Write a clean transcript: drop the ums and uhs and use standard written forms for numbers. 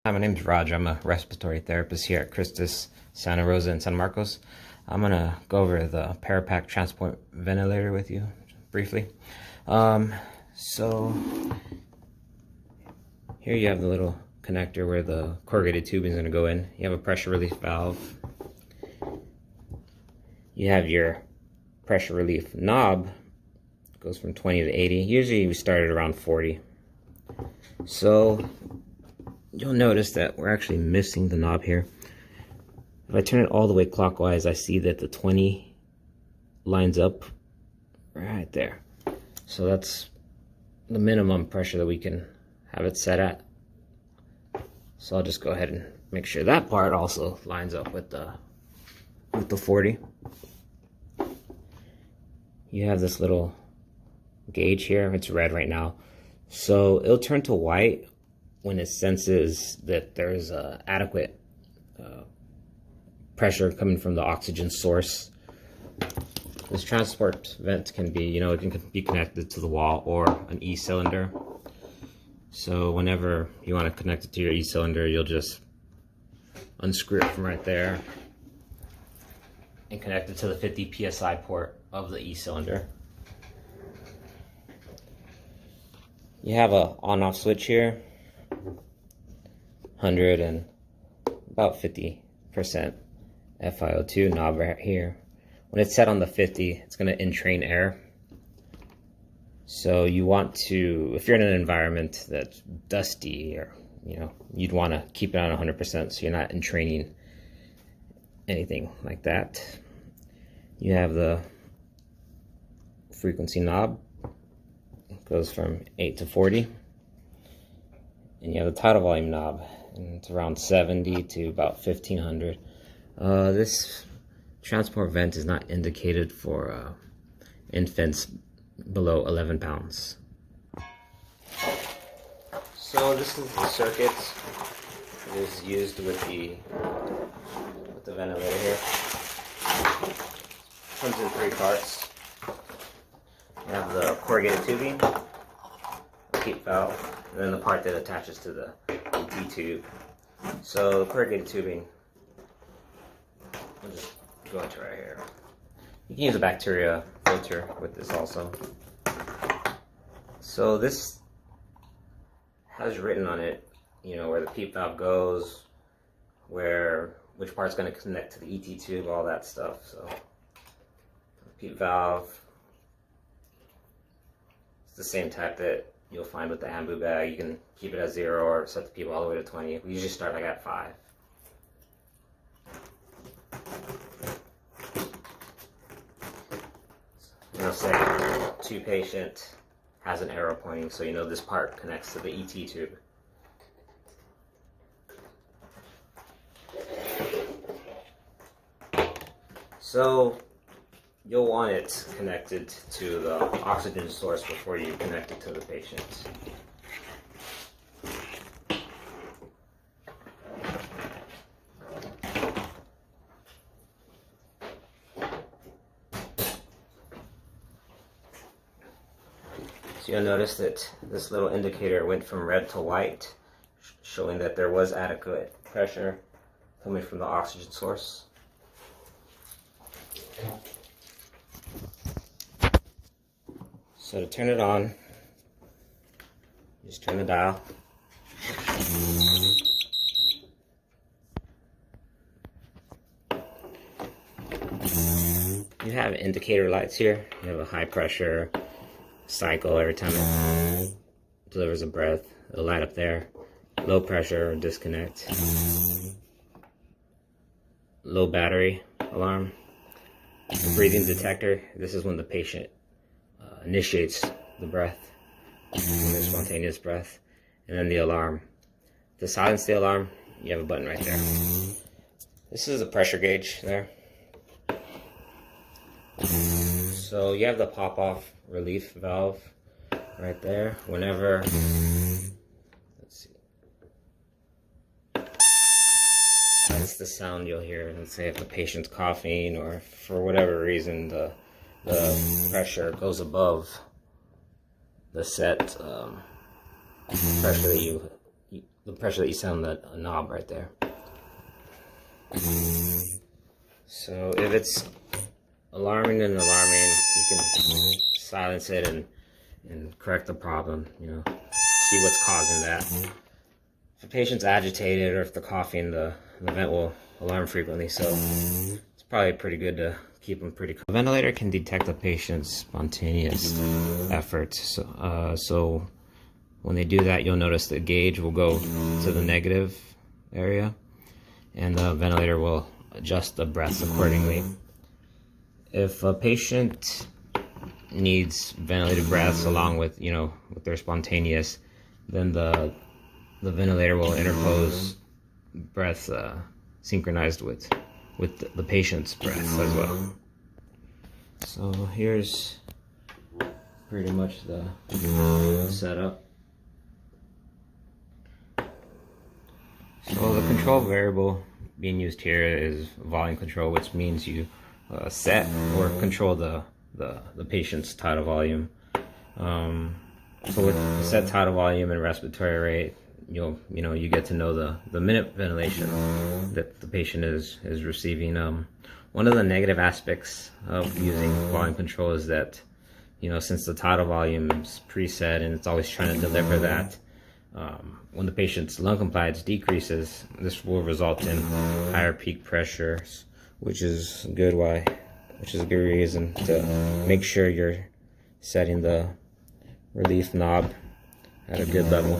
Hi, my name's Raj. I'm a respiratory therapist here at Christus, Santa Rosa, and San Marcos. I'm going to go over the ParaPac transport ventilator with you briefly. So here you have the little connector where the corrugated tubing is going to go in. You have a pressure relief valve. You have your pressure relief knob. It goes from 20 to 80. Usually we start at around 40. So you'll notice that we're actually missing the knob here. If I turn it all the way clockwise, I see that the 20 lines up right there. So that's the minimum pressure that we can have it set at. So I'll just go ahead and make sure that part also lines up with the 40. You have this little gauge here. It's red right now. So it'll turn to white when it senses that there's adequate pressure coming from the oxygen source. This transport vent can be, it can be connected to the wall or an E-cylinder. So whenever you want to connect it to your E-cylinder, you'll just unscrew it from right there and connect it to the 50 psi port of the E-cylinder. You have a on-off switch here, 100 and about 50% FiO2 knob right here. When it's set on the 50, it's going to entrain air. So you want to, if you're in an environment that's dusty, or you'd want to keep it on 100% so you're not entraining anything like that. You have the frequency knob. It goes from 8 to 40. And you have the tidal volume knob, and it's around 70 to about 1500. This transport vent is not indicated for infants below 11 pounds. So this is the circuit that is used with the ventilator here. It comes in 3 parts. You have the corrugated tubing, the PEEP valve, and then the part that attaches to the ET tube. So the corrugated tubing, we'll just go into right here. You can use a bacteria filter with this also. So this has written on it, where the PEEP valve goes, which part's going to connect to the ET tube, all that stuff. So the PEEP valve, it's the same type that you'll find with the ambu bag. You can keep it at 0 or set the PEEP all the way to 20. We usually start like at 5. Say two patient has an arrow pointing, so this part connects to the ET tube. So you'll want it connected to the oxygen source before you connect it to the patient. So you'll notice that this little indicator went from red to white, showing that there was adequate pressure coming from the oxygen source. So to turn it on, just turn the dial. You have indicator lights here. You have a high pressure cycle every time it delivers a breath. It'll light up there. Low pressure, disconnect. Low battery alarm. The breathing detector. This is when the patient initiates the breath, the spontaneous breath. And then the alarm. To silence the alarm, you have a button right there. This is a pressure gauge there. So you have the pop-off relief valve right there. Whenever, let's see, that's the sound you'll hear. Let's say if the patient's coughing or for whatever reason the pressure goes above the set pressure that the pressure that you set on the knob right there. So if it's alarming and alarming, you can silence it and correct the problem, you know, see what's causing that. If a patient's agitated or if they're coughing, the vent will alarm frequently, so it's probably pretty good to keep them pretty calm. The ventilator can detect a patient's spontaneous efforts, so when they do that, you'll notice the gauge will go to the negative area, and the ventilator will adjust the breaths accordingly. If a patient needs ventilated breaths along with, you know, with their spontaneous, then the ventilator will interpose breaths synchronized with the patient's breaths as well. So here's pretty much the setup. So the control variable being used here is volume control, which means you set or control the patient's tidal volume. So with set tidal volume and respiratory rate, you get to know the minute ventilation that the patient is receiving. One of the negative aspects of using volume control is that, you know, since the tidal volume is preset and it's always trying to deliver that, when the patient's lung compliance decreases, this will result in higher peak pressures, which is a good reason to make sure you're setting the relief knob at a good level.